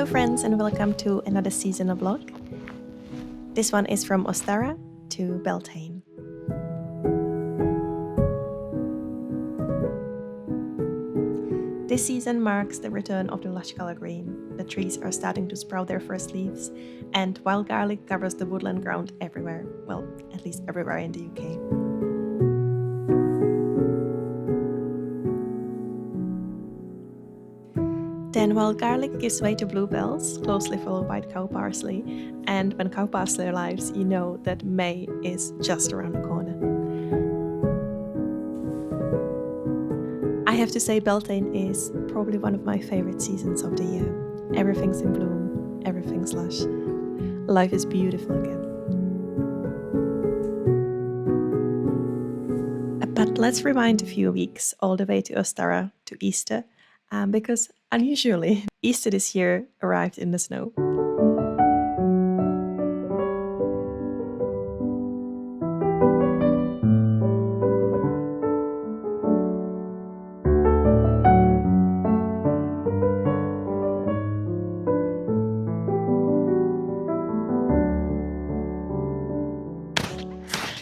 Hello friends and welcome to another seasonal vlog. This one is from Ostara to Beltane. This season marks the return of the lush color green. The trees are starting to sprout their first leaves and wild garlic covers the woodland ground everywhere. Well, at least everywhere in the UK. Then wild garlic gives way to bluebells, closely followed by cow parsley. And when cow parsley arrives, you know that May is just around the corner. I have to say Beltane is probably one of my favorite seasons of the year. Everything's in bloom, everything's lush. Life is beautiful again. But let's rewind a few weeks all the way to Ostara to Easter, because unusually, Easter this year arrived in the snow.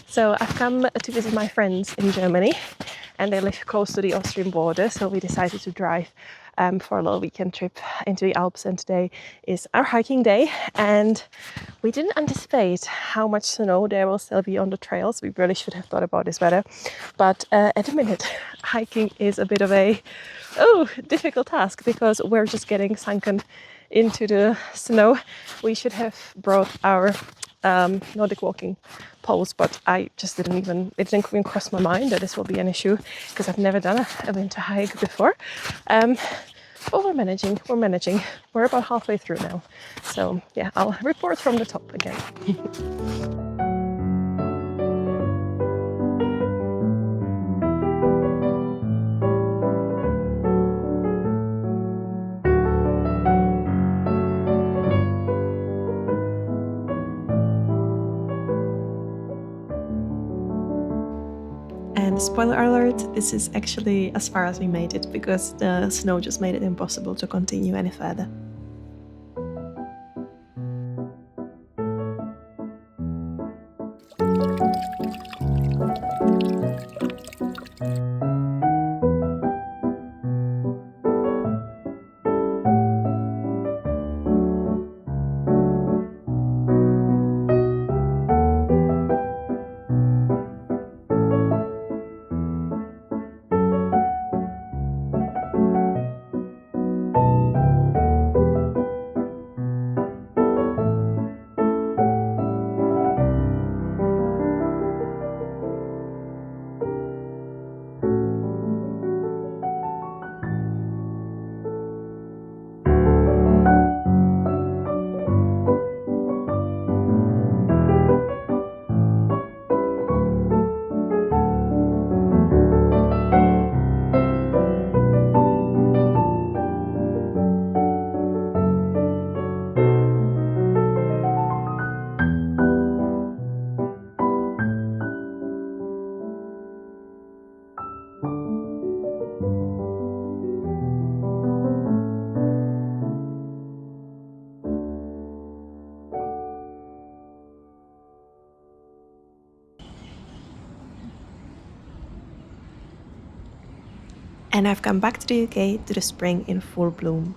So I've come to visit my friends in Germany and they live close to the Austrian border, so we decided to drive for a little weekend trip into the Alps, and today is our hiking day and we didn't anticipate how much snow there will still be on the trails. We really should have thought about this better, but at the minute hiking is a bit of a difficult task because we're just getting sunken into the snow. We should have brought our Nordic walking poles, but it didn't even cross my mind that this will be an issue because I've never done a winter hike before. But we're managing. We're about halfway through now. So yeah, I'll report from the top again. And spoiler alert, this is actually as far as we made it because the snow just made it impossible to continue any further. And I've come back to the UK to the spring in full bloom.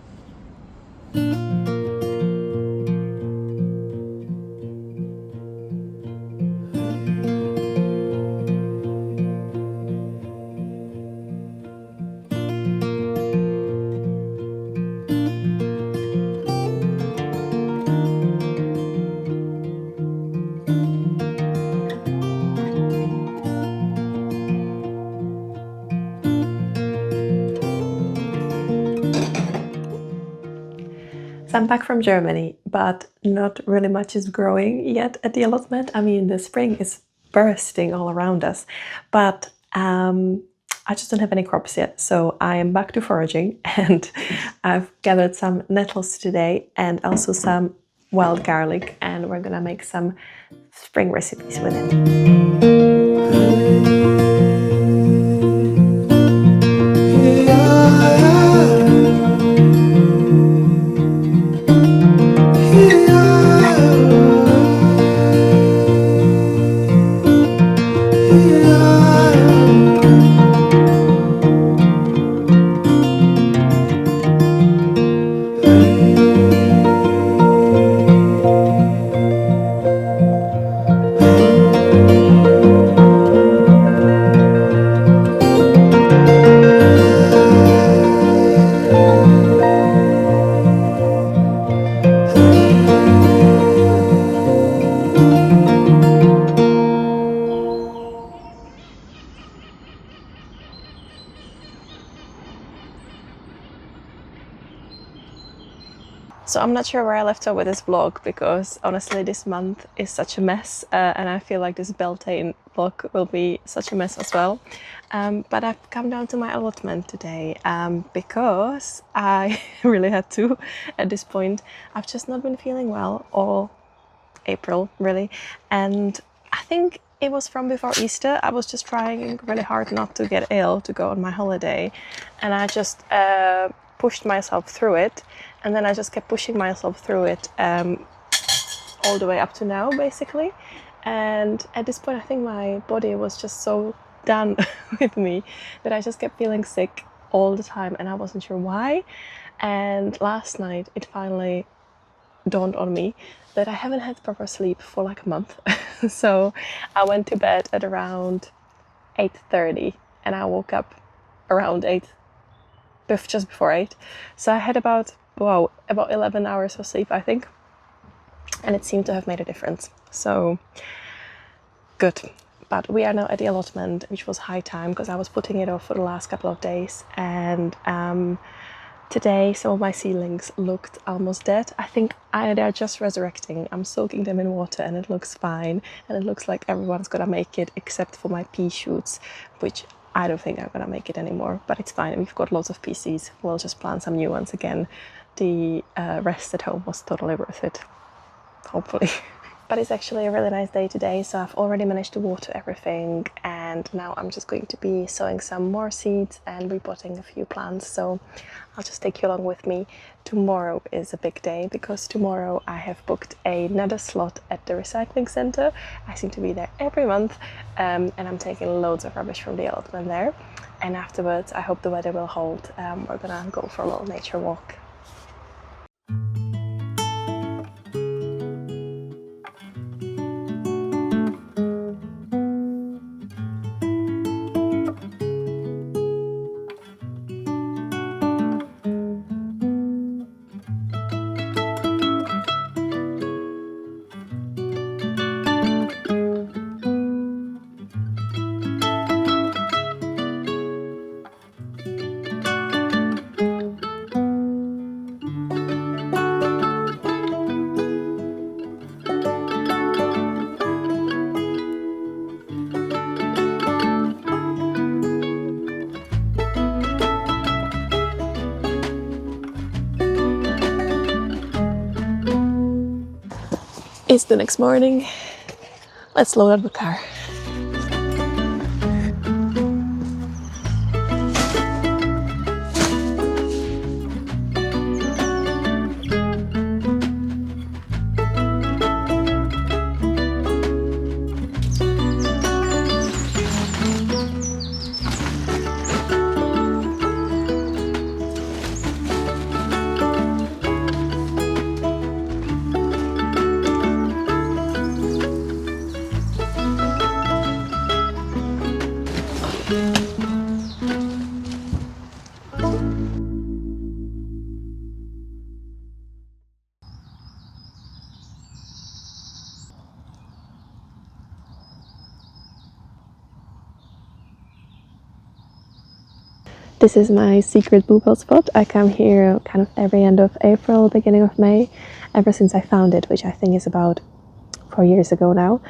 So I'm back from Germany, but not really much is growing yet at the allotment. I mean, the spring is bursting all around us, but I just don't have any crops yet. So I am back to foraging and I've gathered some nettles today and also some wild garlic, and we're gonna make some spring recipes with it. So I'm not sure where I left off with this vlog, because honestly this month is such a mess, and I feel like this Beltane vlog will be such a mess as well. But I've come down to my allotment today because I really had to at this point. I've just not been feeling well all April really, and I think it was from before Easter. I was just trying really hard not to get ill to go on my holiday, and I just pushed myself through it, and then I just kept pushing myself through it all the way up to now basically. And at this point I think my body was just so done with me that I just kept feeling sick all the time, and I wasn't sure why. And last night it finally dawned on me that I haven't had proper sleep for like a month. So I went to bed at around 8:30 and I woke up around 8, just before 8. So I had about 11 hours of sleep, I think, and it seemed to have made a difference. So good. But we are now at the allotment, which was high time because I was putting it off for the last couple of days, and today some of my seedlings looked almost dead. I think they're just resurrecting. I'm soaking them in water and it looks fine, and it looks like everyone's gonna make it except for my pea shoots, which I don't think I'm gonna make it anymore, but it's fine. We've got lots of pea seeds. We'll just plant some new ones again. The rest at home was totally worth it, hopefully. But it's actually a really nice day today, so I've already managed to water everything, and now I'm just going to be sowing some more seeds and repotting a few plants. So I'll just take you along with me. Tomorrow is a big day because tomorrow I have booked another slot at the recycling centre. I seem to be there every month, and I'm taking loads of rubbish from the allotment there. And afterwards, I hope the weather will hold. We're gonna go for a little nature walk. It's the next morning. Let's load up the car. This is my secret bluebell spot. I come here kind of every end of April, beginning of May, ever since I found it, which I think is about 4 years ago now.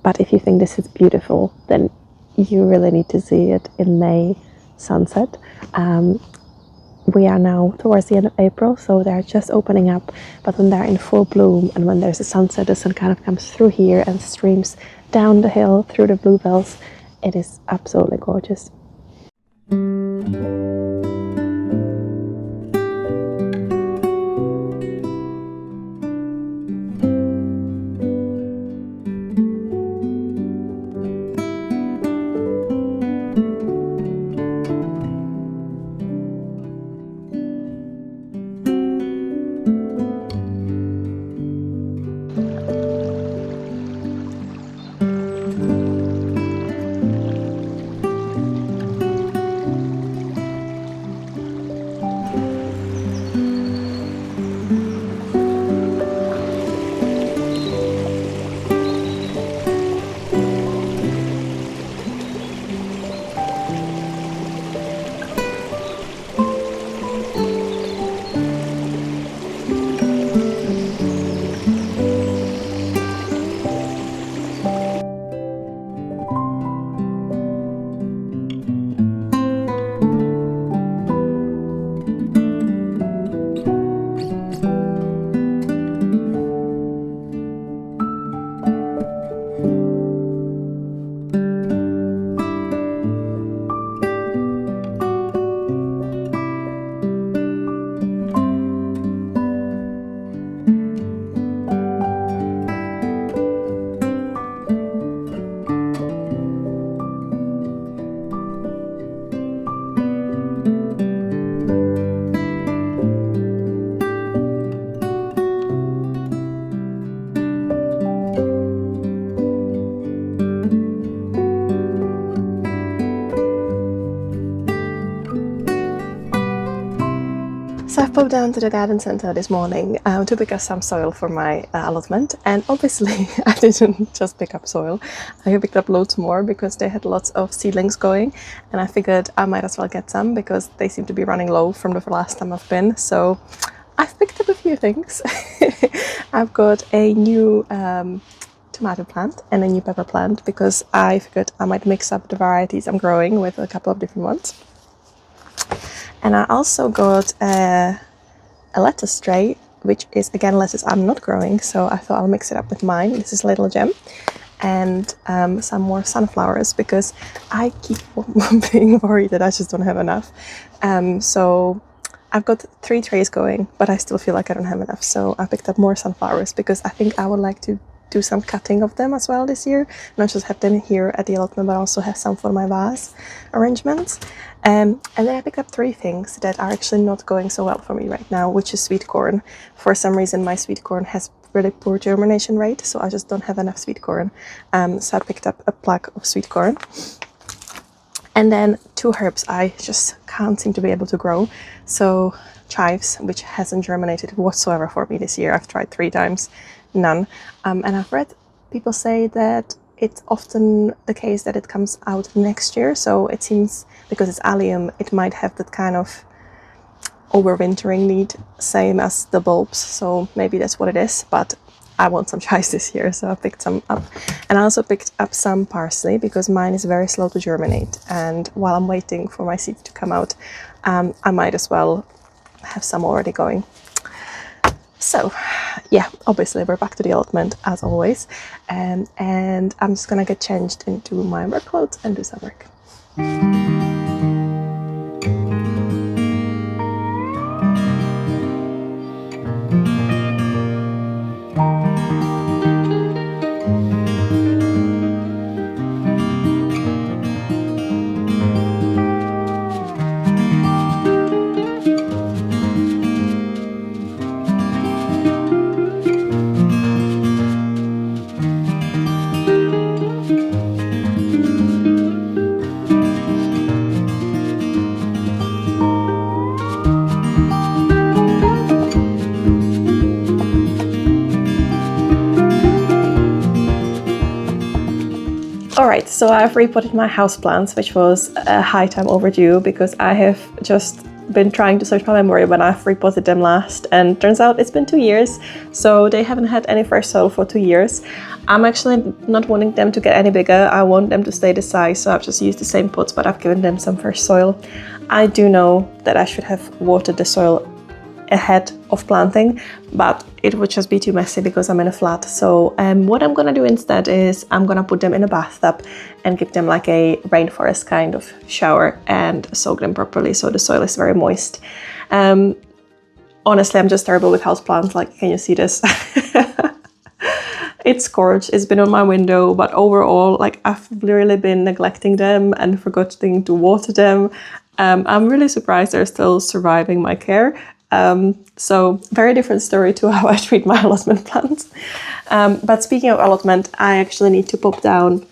But if you think this is beautiful, then you really need to see it in May sunset. We are now towards the end of April, so they're just opening up, but when they're in full bloom and when there's a sunset, the sun kind of comes through here and streams down the hill through the bluebells. It is absolutely gorgeous. So I've popped down to the garden centre this morning to pick up some soil for my allotment, and obviously I didn't just pick up soil. I picked up loads more because they had lots of seedlings going, and I figured I might as well get some because they seem to be running low from the last time I've been. So I've picked up a few things. I've got a new tomato plant and a new pepper plant because I figured I might mix up the varieties I'm growing with a couple of different ones. And I also got a lettuce tray, which is again lettuce I'm not growing, so I thought I'll mix it up with mine. This is Little Gem. And some more sunflowers because I keep being worried that I just don't have enough. So I've got 3 trays going, but I still feel like I don't have enough. So I picked up more sunflowers because I think I would like to do some cutting of them as well this year. Not just have them here at the allotment, but also have some for my vase arrangements. And then I picked up 3 things that are actually not going so well for me right now, which is sweet corn. For some reason, my sweet corn has really poor germination rate, so I just don't have enough sweet corn. So I picked up a plug of sweet corn. And then 2 herbs I just can't seem to be able to grow. So chives, which hasn't germinated whatsoever for me this year. I've tried 3 times, none. And I've read people say that it's often the case that it comes out next year. So it seems, because it's allium, it might have that kind of overwintering need, same as the bulbs. So maybe that's what it is, but I want some chives this year, so I picked some up. And I also picked up some parsley because mine is very slow to germinate. And while I'm waiting for my seeds to come out, I might as well have some already going. So yeah, obviously we're back to the allotment as always, and I'm just gonna get changed into my work clothes and do some work. Alright, so I've repotted my houseplants, which was a high time overdue because I have just been trying to search my memory when I've repotted them last, and turns out it's been 2 years, so they haven't had any fresh soil for 2 years. I'm actually not wanting them to get any bigger. I want them to stay the size, so I've just used the same pots, but I've given them some fresh soil. I do know that I should have watered the soil ahead of planting, but it would just be too messy because I'm in a flat. So what I'm gonna do instead is I'm gonna put them in a bathtub and give them like a rainforest kind of shower and soak them properly so the soil is very moist. Honestly, I'm just terrible with houseplants. Like, can you see this? It's scorched, it's been on my window, but overall, like, I've really been neglecting them and forgetting to water them. I'm really surprised they're still surviving my care. So very different story to how I treat my allotment plants. But speaking of allotment, I actually need to pop down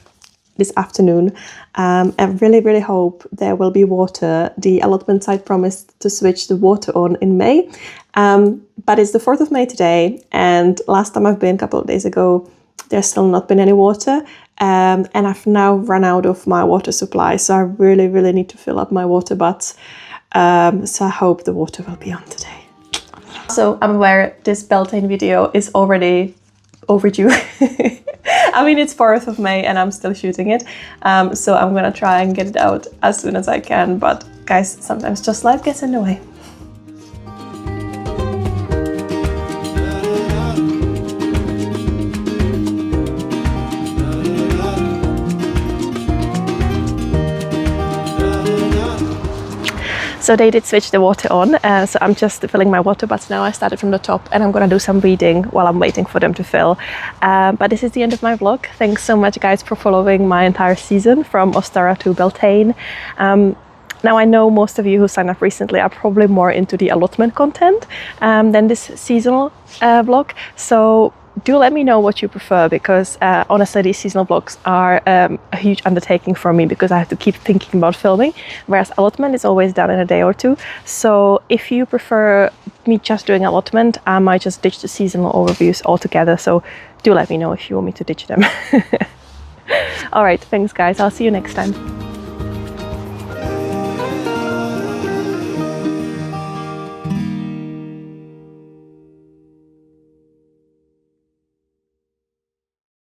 this afternoon. I really hope there will be water. The allotment site promised to switch the water on in May, but it's the 4th of May today, and last time I've been, a couple of days ago, there's still not been any water, and I've now run out of my water supply, so I really need to fill up my water butts. So I hope the water will be on today. So I'm aware this Beltane video is already overdue. I mean, it's 4th of May and I'm still shooting it. So I'm gonna try and get it out as soon as I can. But guys, sometimes just life gets in the way. So they did switch the water on, so I'm just filling my water butts now. I started from the top and I'm gonna do some weeding while I'm waiting for them to fill. But this is the end of my vlog. Thanks so much guys for following my entire season from Ostara to Beltane. Now I know most of you who signed up recently are probably more into the allotment content than this seasonal vlog. So do let me know what you prefer, because honestly these seasonal vlogs are a huge undertaking for me, because I have to keep thinking about filming, whereas allotment is always done in a day or two. So if you prefer me just doing allotment, I might just ditch the seasonal overviews altogether. So do let me know if you want me to ditch them. All right, thanks guys, I'll see you next time.